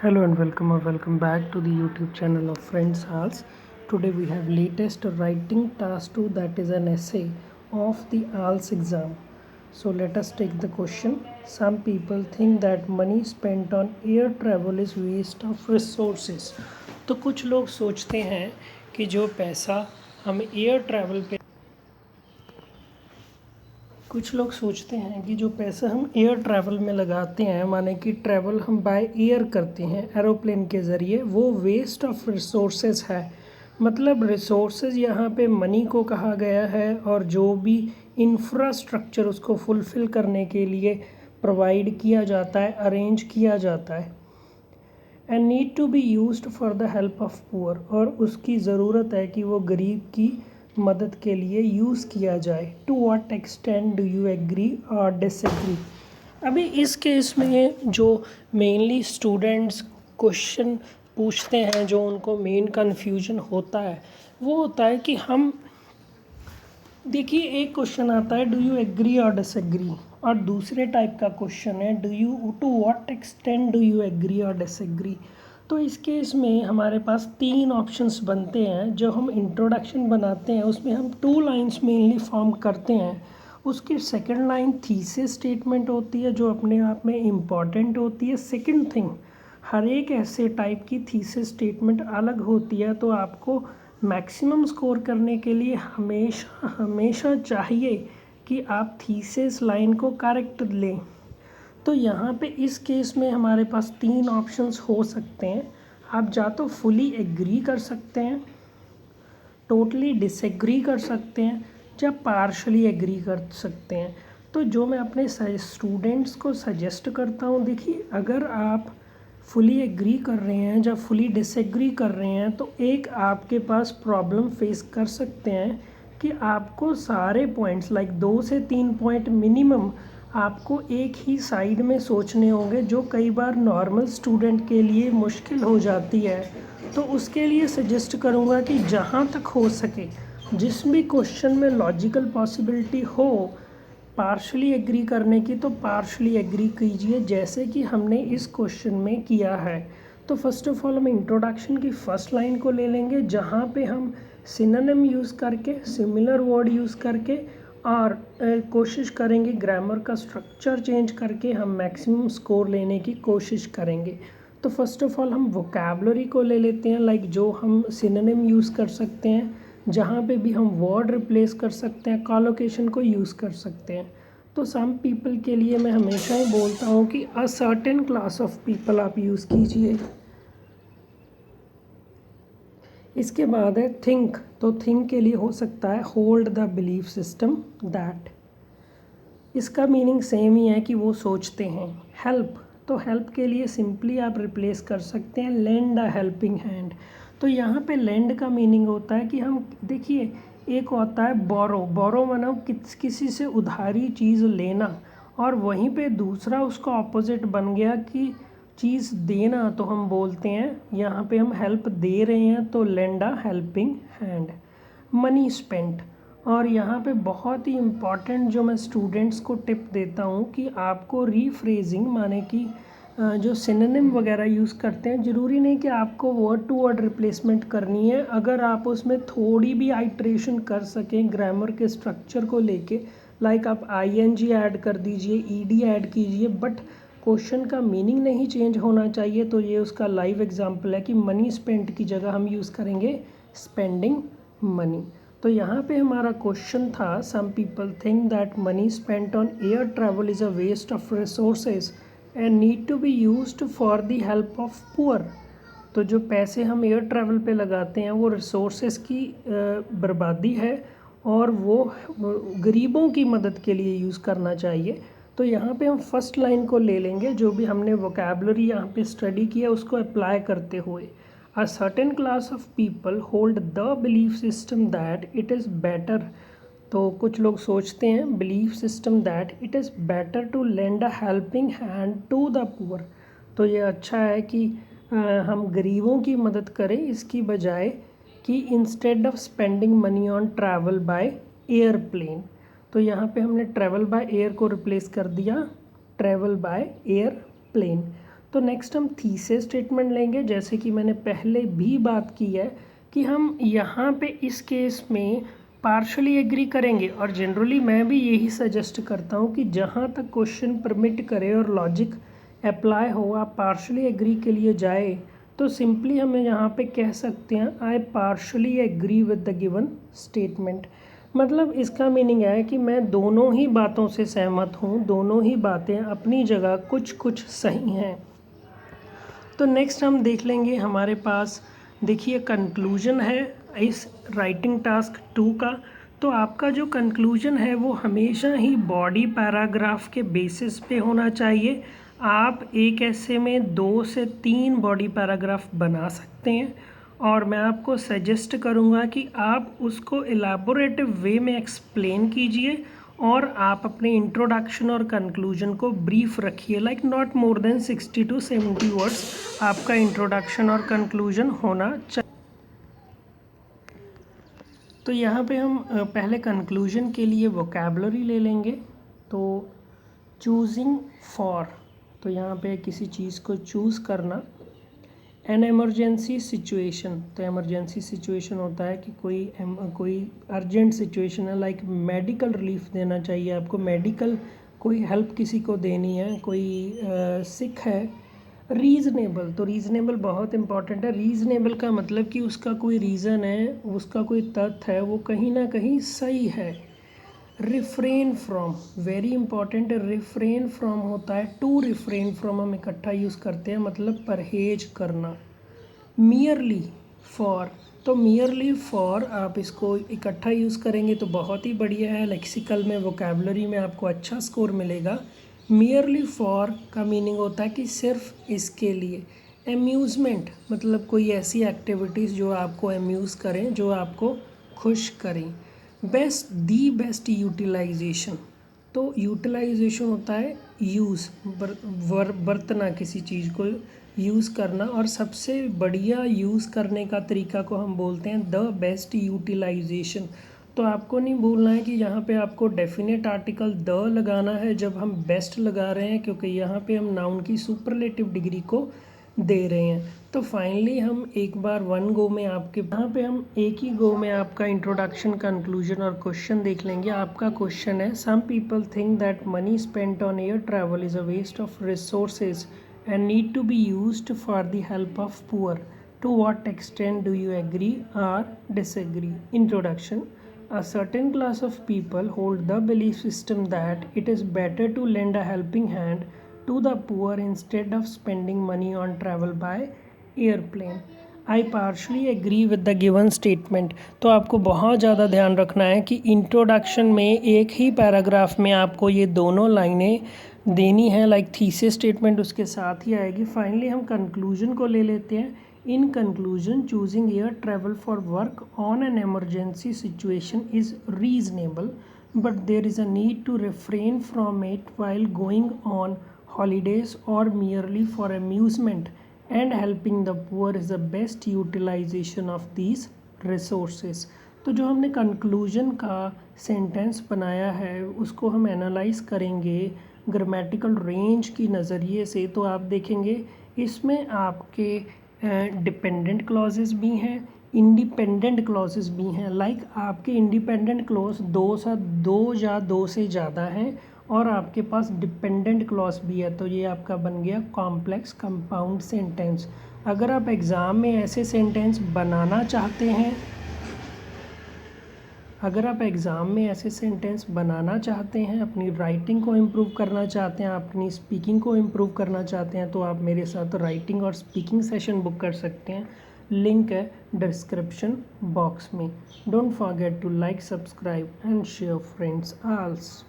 Hello and welcome or welcome back to the YouTube channel of Friends Hals. Today we have latest writing task 2, that is an essay of the ALS exam. So let us take the question. Some people think that money spent on air travel is waste of resources. तो कुछ लोग सोचते हैं कि जो पैसा हम air travel पे कुछ लोग सोचते हैं कि जो पैसा हम एयर ट्रैवल में लगाते हैं, माने कि ट्रैवल हम बाय एयर करते हैं एरोप्लेन के ज़रिए, वो वेस्ट ऑफ रिसोर्सेज है। मतलब रिसोर्सेज यहाँ पे मनी को कहा गया है और जो भी इंफ्रास्ट्रक्चर उसको फुलफ़िल करने के लिए प्रोवाइड किया जाता है, अरेंज किया जाता है। And need to be used for the help of poor, और उसकी ज़रूरत है कि वो गरीब की मदद के लिए यूज़ किया जाए। To what extent do you agree और डिसएग्री। अभी इस केस में जो मेनली स्टूडेंट्स क्वेश्चन पूछते हैं, जो उनको मेन कन्फ्यूजन होता है वो होता है कि हम देखिए, एक क्वेश्चन आता है डू यू एग्री और डिसएग्री, और दूसरे टाइप का क्वेश्चन है do you to what extent do you agree और डिसएग्री। तो इस केस में हमारे पास 3 ऑप्शंस बनते हैं। जो हम इंट्रोडक्शन बनाते हैं उसमें हम 2 लाइंस मेनली फॉर्म करते हैं। उसकी सेकंड लाइन थीसिस स्टेटमेंट होती है जो अपने आप में इम्पॉर्टेंट होती है। सेकंड थिंग, हर एक ऐसे टाइप की थीसिस स्टेटमेंट अलग होती है, तो आपको मैक्सिमम स्कोर करने के लिए हमेशा चाहिए कि आप थीसिस लाइन को करेक्ट लें। तो यहाँ पे इस केस में हमारे पास 3 ऑप्शंस हो सकते हैं। आप या तो फुली एग्री कर सकते हैं, टोटली डिसएग्री कर सकते हैं, या पार्शली एग्री कर सकते हैं। तो जो मैं अपने स्टूडेंट्स को सजेस्ट करता हूँ, देखिए अगर आप फुली एग्री कर रहे हैं या फुली डिसएग्री कर रहे हैं तो एक आपके पास प्रॉब्लम फेस कर सकते हैं कि आपको सारे पॉइंट्स लाइक 2 से 3 पॉइंट मिनिमम आपको एक ही साइड में सोचने होंगे, जो कई बार नॉर्मल स्टूडेंट के लिए मुश्किल हो जाती है। तो उसके लिए सजेस्ट करूँगा कि जहाँ तक हो सके, जिस भी क्वेश्चन में लॉजिकल पॉसिबिलिटी हो पार्शली एग्री करने की, तो पार्शली एग्री कीजिए, जैसे कि हमने इस क्वेश्चन में किया है। तो फर्स्ट ऑफ ऑल हम इंट्रोडक्शन की फर्स्ट लाइन को ले लेंगे, जहाँ पे हम सिनोनिम यूज़ करके, सिमिलर वर्ड यूज़ करके और कोशिश करेंगे ग्रामर का स्ट्रक्चर चेंज करके हम मैक्सिमम स्कोर लेने की कोशिश करेंगे। तो फर्स्ट ऑफ ऑल हम वोकैबुलरी को ले लेते हैं, लाइक जो हम सिनोनिम यूज़ कर सकते हैं, जहाँ पे भी हम वर्ड रिप्लेस कर सकते हैं, कॉलोकेशन को यूज़ कर सकते हैं। तो सम पीपल के लिए मैं हमेशा ही बोलता हूँ कि a certain class of people आप यूज़ कीजिए। इसके बाद है थिंक। तो थिंक के लिए हो सकता है hold the belief system that. इसका मीनिंग सेम ही है कि वो सोचते हैं। हेल्प, तो हेल्प के लिए सिंपली आप रिप्लेस कर सकते हैं लेंड अ हेल्पिंग हैंड। तो यहाँ पे लेंड का मीनिंग होता है कि हम देखिए, एक होता है बोरो मानो किसी से उधारी चीज़ लेना, और वहीं पे दूसरा उसका ऑपोजिट बन गया कि चीज़ देना, तो हम बोलते हैं यहाँ पे हम हेल्प दे रहे हैं तो lend a helping hand. Money spent, और यहाँ पे बहुत ही इम्पॉर्टेंट जो मैं स्टूडेंट्स को टिप देता हूँ कि आपको रीफ्रेजिंग माने कि जो सिनोनिम वगैरह यूज़ करते हैं, ज़रूरी नहीं कि आपको वर्ड टू वर्ड रिप्लेसमेंट करनी है। अगर आप उसमें थोड़ी भी आइट्रेशन कर सकें ग्रामर के स्ट्रक्चर को लेके, लाइक आप आईएनजी ऐड कर दीजिए, ईडी ऐड कीजिए, बट क्वेश्चन का मीनिंग नहीं चेंज होना चाहिए। तो ये उसका लाइव एग्जांपल है कि मनी स्पेंट की जगह हम यूज़ करेंगे स्पेंडिंग मनी। तो यहाँ पे हमारा क्वेश्चन था some people think that money spent on air travel is a waste of resources and need to be used for the help of poor. तो जो पैसे हम एयर ट्रैवल पे लगाते हैं वो रिसोर्सेज की बर्बादी है, और वो गरीबों की मदद के लिए यूज़ करना चाहिए। तो यहाँ पे हम फर्स्ट लाइन को ले लेंगे, जो भी हमने वोकैबुलरी यहाँ पे स्टडी किया उसको अप्लाई करते हुए। A certain class of people hold the belief system that it is better। तो कुछ लोग सोचते हैं belief system that it is better to lend a helping hand to the poor। तो ये अच्छा है कि हम गरीबों की मदद करें इसकी बजाय कि instead of spending money on travel by airplane। तो यहाँ पे हमने travel by air को रिप्लेस कर दिया travel by airplane। तो नेक्स्ट हम थीसिस स्टेटमेंट लेंगे। जैसे कि मैंने पहले भी बात की है कि हम यहाँ पे इस केस में पार्शली एग्री करेंगे, और जनरली मैं भी यही सजेस्ट करता हूँ कि जहाँ तक क्वेश्चन परमिट करे और लॉजिक अप्लाई हो आप पार्शली एग्री के लिए जाए। तो सिंपली हमें यहाँ पे कह सकते हैं I partially agree with the given statement. मतलब इसका मीनिंग है कि मैं दोनों ही बातों से सहमत हूँ, दोनों ही बातें अपनी जगह कुछ कुछ सही हैं। तो नेक्स्ट हम देख लेंगे, हमारे पास देखिए कंक्लूजन है इस राइटिंग टास्क 2 का। तो आपका जो कंक्लूजन है वो हमेशा ही बॉडी पैराग्राफ के बेसिस पे होना चाहिए। आप एक ऐसे में 2 से 3 बॉडी पैराग्राफ बना सकते हैं, और मैं आपको सजेस्ट करूँगा कि आप उसको एलैबोरेटिव वे में एक्सप्लेन कीजिए, और आप अपने इंट्रोडक्शन और कंक्लूजन को ब्रीफ रखिए, like not more than 60 to 70 words आपका इंट्रोडक्शन और कंक्लूजन होना चाहिए। तो यहाँ पे हम पहले कंक्लूजन के लिए वोकैबुलरी ले लेंगे। तो चूजिंग फॉर, तो यहाँ पे किसी चीज़ को चूज़ करना। एन एमरजेंसी सिचुएशन, तो एमरजेंसी सिचुएशन होता है कि कोई अर्जेंट सिचुएशन है, लाइक मेडिकल रिलीफ देना चाहिए आपको, मेडिकल कोई हेल्प किसी को देनी है, कोई सिक है। रीज़नेबल, तो रीज़नेबल बहुत इंपॉर्टेंट है। रीज़नेबल का मतलब कि उसका कोई रीज़न है, उसका कोई तथ्य है, वो कहीं ना कहीं सही है। रिफ्रेन फ्रॉम, वेरी इंपॉर्टेंट है। रिफ्रेन फ्रॉम होता है टू रिफ्रेन फ्रॉम, हम इकट्ठा यूज़ करते हैं, मतलब परहेज करना। मियरली फॉर, तो मियरली फॉर आप इसको इकट्ठा यूज़ करेंगे तो बहुत ही बढ़िया है, लेक्सिकल में वोकैबुलरी में आपको अच्छा स्कोर मिलेगा। मियरली फॉर का मीनिंग होता है कि सिर्फ इसके लिए। एम्यूज़मेंट मतलब कोई ऐसी एक्टिविटीज़ जो आपको अम्यूज़ करें, जो आपको खुश करें। बेस्ट, दी बेस्ट यूटिलाइजेशन, तो यूटिलाइजेशन होता है यूज़, बरतना, किसी चीज़ को यूज़ करना, और सबसे बढ़िया यूज़ करने का तरीका को हम बोलते हैं द बेस्ट यूटिलाइजेशन। तो आपको नहीं भूलना है कि यहाँ पे आपको डेफिनेट आर्टिकल द लगाना है जब हम बेस्ट लगा रहे हैं, क्योंकि यहाँ पे हम नाउन की सुपरलेटिव डिग्री को दे रहे हैं। तो फाइनली हम एक बार यहाँ पे हम एक ही गो में आपका इंट्रोडक्शन, कंक्लूजन और क्वेश्चन देख लेंगे। आपका क्वेश्चन है, some people think that money spent on air travel is a waste of resources and need to be used for the help of poor. To what extent do you agree or disagree? Introduction. A certain class of people hold the belief system that it is better to lend a helping hand to the poor instead of spending money on travel by airplane. I partially agree with the given statement. तो आपको बहुत ज़्यादा ध्यान रखना है कि introduction में एक ही पैराग्राफ में आपको ये दोनों लाइनें देनी है, लाइक थीसिस स्टेटमेंट उसके साथ ही आएगी। फाइनली हम कंक्लूजन को ले लेते हैं। In conclusion, choosing air travel for work on an emergency situation is reasonable, but there is a need to refrain from it while going on holidays or merely for amusement, and helping the poor is the best utilization of these resources. तो जो हमने conclusion का sentence बनाया है उसको हम analyse करेंगे grammatical range की नज़रिए से। तो आप देखेंगे इसमें आपके डिपेंडेंट क्लॉजेस भी हैं, इंडिपेंडेंट क्लॉजेस भी हैं। लाइक आपके इंडिपेंडेंट क्लॉज दो या दो से ज़्यादा हैं, और आपके पास डिपेंडेंट क्लॉज भी है। तो ये आपका बन गया कॉम्प्लेक्स कंपाउंड सेंटेंस। अगर आप एग्ज़ाम में ऐसे सेंटेंस बनाना चाहते हैं, अपनी राइटिंग को इम्प्रूव करना चाहते हैं, अपनी स्पीकिंग को इम्प्रूव करना चाहते हैं, तो आप मेरे साथ राइटिंग और स्पीकिंग सेशन बुक कर सकते हैं। लिंक है डिस्क्रिप्शन बॉक्स में। Don't forget to like, subscribe and share friends also.